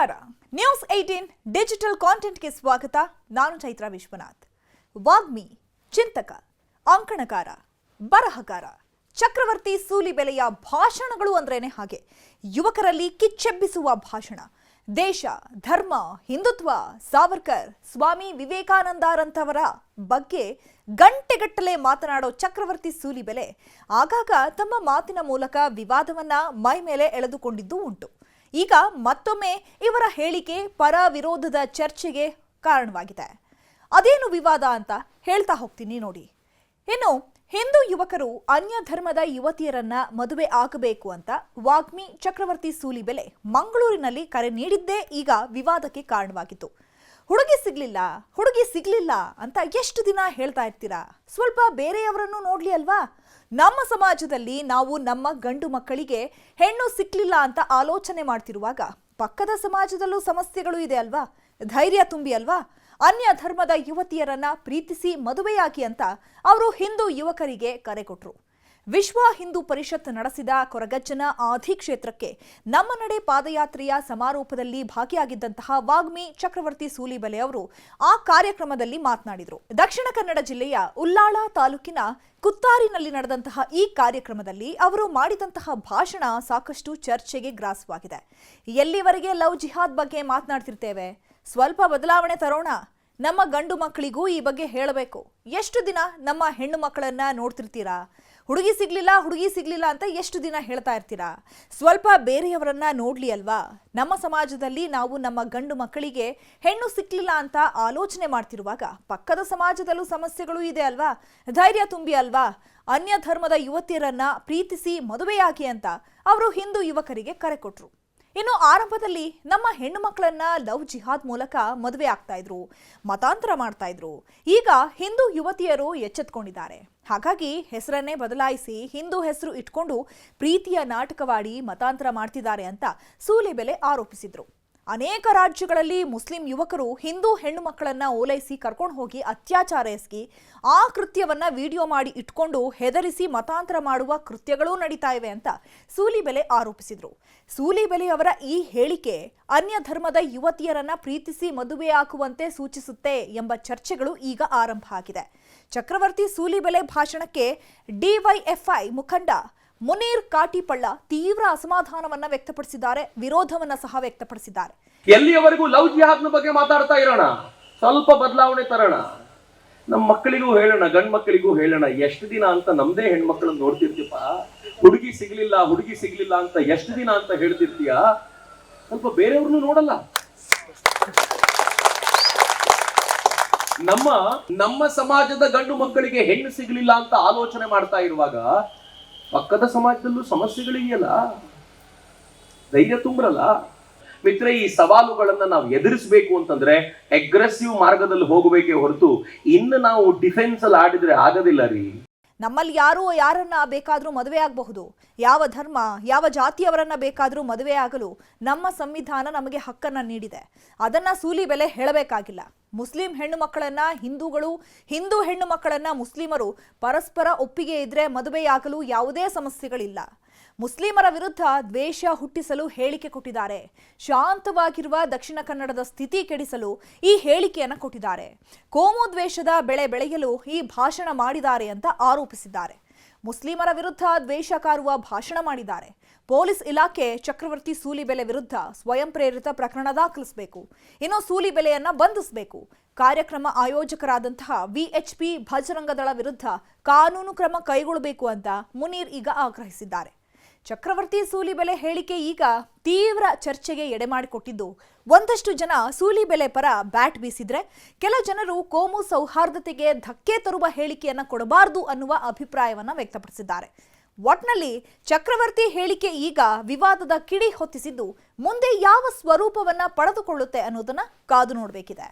ನಮಸ್ಕಾರ. News 18 digital ಕಾಂಟೆಂಟ್ಗೆ ಸ್ವಾಗತ. ನಾನು ಚೈತ್ರ ವಿಶ್ವನಾಥ್. ವಾಗ್ಮಿ, ಚಿಂತಕ, ಅಂಕಣಕಾರ, ಬರಹಗಾರ ಚಕ್ರವರ್ತಿ ಸೂಲಿಬೆಲೆಯ ಭಾಷಣಗಳು ಅಂದ್ರೇನೆ ಹಾಗೆ. ಯುವಕರಲ್ಲಿ ಕಿಚ್ಚೆಬ್ಬಿಸುವ ಭಾಷಣ. ದೇಶ, ಧರ್ಮ, ಹಿಂದುತ್ವ, ಸಾವರ್ಕರ್, ಸ್ವಾಮಿ ವಿವೇಕಾನಂದರಂತವರ ಬಗ್ಗೆ ಗಂಟೆಗಟ್ಟಲೆ ಮಾತನಾಡೋ ಚಕ್ರವರ್ತಿ ಸೂಲಿಬೆಲೆ ಆಗಾಗ ತಮ್ಮ ಮಾತಿನ ಮೂಲಕ ವಿವಾದವನ್ನ ಮೈ ಮೇಲೆ ಎಳೆದುಕೊಂಡಿದ್ದು ಉಂಟು. ಈಗ ಮತ್ತೊಮ್ಮೆ ಇವರ ಹೇಳಿಕೆ ಪರ ವಿರೋಧದ ಚರ್ಚೆಗೆ ಕಾರಣವಾಗಿದೆ. ಅದೇನು ವಿವಾದ ಅಂತ ಹೇಳ್ತಾ ಹೋಗ್ತೀನಿ ನೋಡಿ. ಇನ್ನು ಹಿಂದೂ ಯುವಕರು ಅನ್ಯ ಧರ್ಮದ ಯುವತಿಯರನ್ನ ಮದುವೆ ಆಗಬೇಕು ಅಂತ ವಾಗ್ಮಿ ಚಕ್ರವರ್ತಿ ಸೂಲಿಬೆಲೆ ಮಂಗಳೂರಿನಲ್ಲಿ ಕರೆ ನೀಡಿದ್ದೇ ಈಗ ವಿವಾದಕ್ಕೆ ಕಾರಣವಾಗಿತ್ತು. ಹುಡುಗಿ ಸಿಗ್ಲಿಲ್ಲ ಅಂತ ಎಷ್ಟು ದಿನ ಹೇಳ್ತಾ ಇರ್ತೀರಾ? ಸ್ವಲ್ಪ ಬೇರೆಯವರನ್ನು ನೋಡ್ಲಿ ಅಲ್ವಾ? ನಮ್ಮ ಸಮಾಜದಲ್ಲಿ ನಾವು ನಮ್ಮ ಗಂಡು ಮಕ್ಕಳಿಗೆ ಹೆಣ್ಣು ಸಿಕ್ಲಿಲ್ಲ ಅಂತ ಆಲೋಚನೆ ಮಾಡ್ತಿರುವಾಗ ಪಕ್ಕದ ಸಮಾಜದಲ್ಲೂ ಸಮಸ್ಯೆಗಳು ಇದೆ ಅಲ್ವಾ? ಧೈರ್ಯ ತುಂಬಿ ಅಲ್ವಾ? ಅನ್ಯ ಧರ್ಮದ ಯುವತಿಯರನ್ನ ಪ್ರೀತಿಸಿ ಮದುವೆಯಾಗಿ ಅಂತ ಅವರು ಹಿಂದೂ ಯುವಕರಿಗೆ ಕರೆ ಕೊಟ್ರು. ವಿಶ್ವ ಹಿಂದೂ ಪರಿಷತ್ ನಡೆಸಿದ ಕೊರಗಜ್ಜನ ಆದಿ ಕ್ಷೇತ್ರಕ್ಕೆ ನಮ್ಮ ನಡೆ ಪಾದಯಾತ್ರೆಯ ಸಮಾರೋಪದಲ್ಲಿ ಭಾಗಿಯಾಗಿದ್ದಂತಹ ವಾಗ್ಮಿ ಚಕ್ರವರ್ತಿ ಸೂಲಿಬೆಲೆ ಅವರು ಆ ಕಾರ್ಯಕ್ರಮದಲ್ಲಿ ಮಾತನಾಡಿದರು. ದಕ್ಷಿಣ ಕನ್ನಡ ಜಿಲ್ಲೆಯ ಉಲ್ಲಾಳ ತಾಲೂಕಿನ ಕುತ್ತಾರಿನಲ್ಲಿ ನಡೆದಂತಹ ಈ ಕಾರ್ಯಕ್ರಮದಲ್ಲಿ ಅವರು ಮಾಡಿದಂತಹ ಭಾಷಣ ಸಾಕಷ್ಟು ಚರ್ಚೆಗೆ ಗ್ರಾಸವಾಗಿದೆ. ಎಲ್ಲಿವರೆಗೆ ಲವ್ ಜಿಹಾದ್ ಬಗ್ಗೆ ಮಾತನಾಡ್ತಿರ್ತೇವೆ, ಸ್ವಲ್ಪ ಬದಲಾವಣೆ ತರೋಣ. ನಮ್ಮ ಗಂಡು ಮಕ್ಕಳಿಗೂ ಈ ಬಗ್ಗೆ ಹೇಳಬೇಕು. ಎಷ್ಟು ದಿನ ನಮ್ಮ ಹೆಣ್ಣು ಮಕ್ಕಳನ್ನ ನೋಡ್ತಿರ್ತೀರಾ? ಹುಡುಗಿ ಸಿಗ್ಲಿಲ್ಲ ಅಂತ ಎಷ್ಟು ದಿನ ಹೇಳ್ತಾ ಇರ್ತೀರಾ? ಸ್ವಲ್ಪ ಬೇರೆಯವರನ್ನ ನೋಡ್ಲಿ ಅಲ್ವಾ? ನಮ್ಮ ಸಮಾಜದಲ್ಲಿ ನಾವು ನಮ್ಮ ಗಂಡು ಮಕ್ಕಳಿಗೆ ಹೆಣ್ಣು ಸಿಕ್ಲಿಲ್ಲ ಅಂತ ಆಲೋಚನೆ ಮಾಡ್ತಿರುವಾಗ ಪಕ್ಕದ ಸಮಾಜದಲ್ಲೂ ಸಮಸ್ಯೆಗಳು ಇದೆ ಅಲ್ವಾ? ಧೈರ್ಯ ತುಂಬಿ ಅಲ್ವಾ? ಅನ್ಯ ಧರ್ಮದ ಯುವತಿಯರನ್ನ ಪ್ರೀತಿಸಿ ಮದುವೆಯಾಗಿ ಅಂತ ಅವರು ಹಿಂದೂ ಯುವಕರಿಗೆ ಕರೆ ಕೊಟ್ರು. ಇನ್ನು ಆರಂಭದಲ್ಲಿ ನಮ್ಮ ಹೆಣ್ಣು ಮಕ್ಕಳನ್ನ ಲವ್ ಜಿಹಾದ್ ಮೂಲಕ ಮದುವೆ ಆಗ್ತಾ ಇದ್ರು, ಮತಾಂತರ ಮಾಡ್ತಾ ಇದ್ರು. ಈಗ ಹಿಂದೂ ಯುವತಿಯರು ಎಚ್ಚೆತ್ಕೊಂಡಿದ್ದಾರೆ. ಹಾಗಾಗಿ ಹೆಸರನ್ನೇ ಬದಲಾಯಿಸಿ ಹಿಂದೂ ಹೆಸರು ಇಟ್ಕೊಂಡು ಪ್ರೀತಿಯ ನಾಟಕವಾಡಿ ಮತಾಂತರ ಮಾಡ್ತಿದ್ದಾರೆ ಅಂತ ಸೂಲಿಬೆಲೆ ಆರೋಪಿಸಿದ್ರು. ಅನೇಕ ರಾಜ್ಯಗಳಲ್ಲಿ ಮುಸ್ಲಿಂ ಯುವಕರು ಹಿಂದೂ ಹೆಣ್ಣು ಮಕ್ಕಳನ್ನ ಓಲೈಸಿ ಕರ್ಕೊಂಡು ಹೋಗಿ ಅತ್ಯಾಚಾರ ಎಸಗಿ ಆ ಕೃತ್ಯವನ್ನ ವಿಡಿಯೋ ಮಾಡಿ ಇಟ್ಕೊಂಡು ಹೆದರಿಸಿ ಮತಾಂತರ ಮಾಡುವ ಕೃತ್ಯಗಳೂ ನಡೀತಾ ಇವೆ ಅಂತ ಸೂಲಿಬೆಲೆ ಆರೋಪಿಸಿದ್ರು. ಸೂಲಿಬೆಲೆ ಅವರ ಈ ಹೇಳಿಕೆ ಅನ್ಯ ಧರ್ಮದ ಯುವತಿಯರನ್ನ ಪ್ರೀತಿಸಿ ಮದುವೆಯಾಗುವಂತೆ ಸೂಚಿಸುತ್ತೆ ಎಂಬ ಚರ್ಚೆಗಳು ಈಗ ಆರಂಭ ಆಗಿದೆ. ಚಕ್ರವರ್ತಿ ಸೂಲಿಬೆಲೆ ಭಾಷಣಕ್ಕೆ ಡಿವೈಎಫ್ಐ ಮುಖಂಡ ಮುನೀರ್ ಕಾಟಿಪಳ್ಳ ತೀವ್ರ ಅಸಮಾಧಾನವನ್ನ ವ್ಯಕ್ತಪಡಿಸಿದ್ದಾರೆ, ವಿರೋಧವನ್ನ ಸಹ ವ್ಯಕ್ತಪಡಿಸಿದ್ದಾರೆ. ಎಲ್ಲಿಯವರೆಗೂ ಲವ್ ಜಿಹಾದ್ನ ಬಗ್ಗೆ ಮಾತಾಡ್ತಾ ಇರೋಣ, ಸ್ವಲ್ಪ ಬದಲಾವಣೆ ತರೋಣ. ನಮ್ಮ ಮಕ್ಕಳಿಗೂ ಹೇಳೋಣ, ಗಂಡ್ ಮಕ್ಕಳಿಗೂ ಹೇಳೋಣ. ಎಷ್ಟು ದಿನ ಅಂತ ನಮ್ದೇ ಹೆಣ್ಮಕ್ಳನ್ನ ನೋಡ್ತಿರ್ತೀಪ? ಹುಡುಗಿ ಸಿಗ್ಲಿಲ್ಲ ಅಂತ ಎಷ್ಟು ದಿನ ಅಂತ ಹೇಳ್ತಿರ್ತೀಯ? ಸ್ವಲ್ಪ ಬೇರೆಯವ್ರನ್ನು ನೋಡಲ್ಲ. ನಮ್ಮ ಸಮಾಜದ ಗಂಡು ಮಕ್ಕಳಿಗೆ ಹೆಣ್ಣು ಸಿಗ್ಲಿಲ್ಲ ಅಂತ ಆಲೋಚನೆ ಮಾಡ್ತಾ ಇರುವಾಗ ಪಕ್ಕದ ಸಮಾಜದಲ್ಲೂ ಸಮಸ್ಯೆಗಳಿದೆಯಲ್ಲ, ಧೈರ್ಯ ತುಂಬ್ರಲ್ಲ. ಮಿತ್ರ, ಈ ಸವಾಲುಗಳನ್ನ ನಾವು ಎದುರಿಸಬೇಕು ಅಂತಂದ್ರೆ ಅಗ್ರೆಸಿವ್ ಮಾರ್ಗದಲ್ಲಿ ಹೋಗಬೇಕೇ ಹೊರತು ಇನ್ನು ನಾವು ಡಿಫೆನ್ಸ್ ಅಲ್ಲಿ ಆಡಿದ್ರೆ ಆಗೋದಿಲ್ಲ ರೀ. ನಮ್ಮಲ್ಲಿ ಯಾರನ್ನ ಬೇಕಾದ್ರೂ ಮದುವೆ ಆಗಬಹುದು. ಯಾವ ಧರ್ಮ, ಯಾವ ಜಾತಿಯವರನ್ನ ಬೇಕಾದ್ರೂ ಮದುವೆ ಆಗಲು ನಮ್ಮ ಸಂವಿಧಾನ ನಮಗೆ ಹಕ್ಕನ್ನ ನೀಡಿದೆ. ಅದನ್ನ ಸೂಲಿಬೆಲೆ ಹೇಳಬೇಕಾಗಿಲ್ಲ. ಮುಸ್ಲಿಂ ಹೆಣ್ಣು ಮಕ್ಕಳನ್ನ ಹಿಂದೂಗಳು, ಹಿಂದೂ ಹೆಣ್ಣು ಮಕ್ಕಳನ್ನ ಮುಸ್ಲಿಮರು ಪರಸ್ಪರ ಒಪ್ಪಿಗೆ ಇದ್ರೆ ಮದುವೆಯಾಗಲು ಯಾವುದೇ ಸಮಸ್ಯೆಗಳಿಲ್ಲ. ಮುಸ್ಲಿಮರ ವಿರುದ್ಧ ದ್ವೇಷ ಹುಟ್ಟಿಸಲು ಹೇಳಿಕೆ ಕೊಟ್ಟಿದ್ದಾರೆ. ಶಾಂತವಾಗಿರುವ ದಕ್ಷಿಣ ಕನ್ನಡದ ಸ್ಥಿತಿ ಕೆಡಿಸಲು ಈ ಹೇಳಿಕೆಯನ್ನ ಕೊಟ್ಟಿದ್ದಾರೆ. ಕೋಮು ದ್ವೇಷದ ಬೆಳೆ ಬೆಳೆಯಲು ಈ ಭಾಷಣ ಮಾಡಿದ್ದಾರೆ ಅಂತ ಆರೋಪಿಸಿದ್ದಾರೆ. ಮುಸ್ಲಿಮರ ವಿರುದ್ಧ ದ್ವೇಷ ಕಾರುವ ಭಾಷಣ ಮಾಡಿದ್ದಾರೆ. ಪೊಲೀಸ್ ಇಲಾಖೆ ಚಕ್ರವರ್ತಿ ಸೂಲಿಬೆಲೆ ವಿರುದ್ಧ ಸ್ವಯಂ ಪ್ರೇರಿತ ಪ್ರಕರಣ ದಾಖಲಿಸಬೇಕು. ಇನ್ನು ಸೂಲಿಬೆಲೆಯನ್ನ ಬಂಧಿಸಬೇಕು. ಕಾರ್ಯಕ್ರಮ ಆಯೋಜಕರಾದಂತಹ ವಿಎಚ್ಪಿ ಭಜರಂಗದಳ ವಿರುದ್ಧ ಕಾನೂನು ಕ್ರಮ ಕೈಗೊಳ್ಳಬೇಕು ಅಂತ ಮುನೀರ್ ಈಗ ಆಗ್ರಹಿಸಿದ್ದಾರೆ. ಚಕ್ರವರ್ತಿ ಸೂಲಿಬೆಲೆ ಹೇಳಿಕೆ ಈಗ ತೀವ್ರ ಚರ್ಚೆಗೆ ಎಡೆಮಾಡಿಕೊಟ್ಟಿದ್ದು, ಒಂದಷ್ಟು ಜನ ಸೂಲಿಬೆಲೆ ಪರ ಬ್ಯಾಟ್ ಬೀಸಿದ್ರೆ, ಕೆಲ ಜನರು ಕೋಮು ಸೌಹಾರ್ದತೆಗೆ ಧಕ್ಕೆ ತರುವ ಹೇಳಿಕೆಯನ್ನ ಕೊಡಬಾರದು ಅನ್ನುವ ಅಭಿಪ್ರಾಯವನ್ನ ವ್ಯಕ್ತಪಡಿಸಿದ್ದಾರೆ. ಒಟ್ನಲ್ಲಿ ಚಕ್ರವರ್ತಿ ಹೇಳಿಕೆ ಈಗ ವಿವಾದದ ಕಿಡಿ ಹೊತ್ತಿಸಿದ್ದು, ಮುಂದೆ ಯಾವ ಸ್ವರೂಪವನ್ನ ಪಡೆದುಕೊಳ್ಳುತ್ತೆ ಅನ್ನೋದನ್ನ ಕಾದು ನೋಡಬೇಕಿದೆ.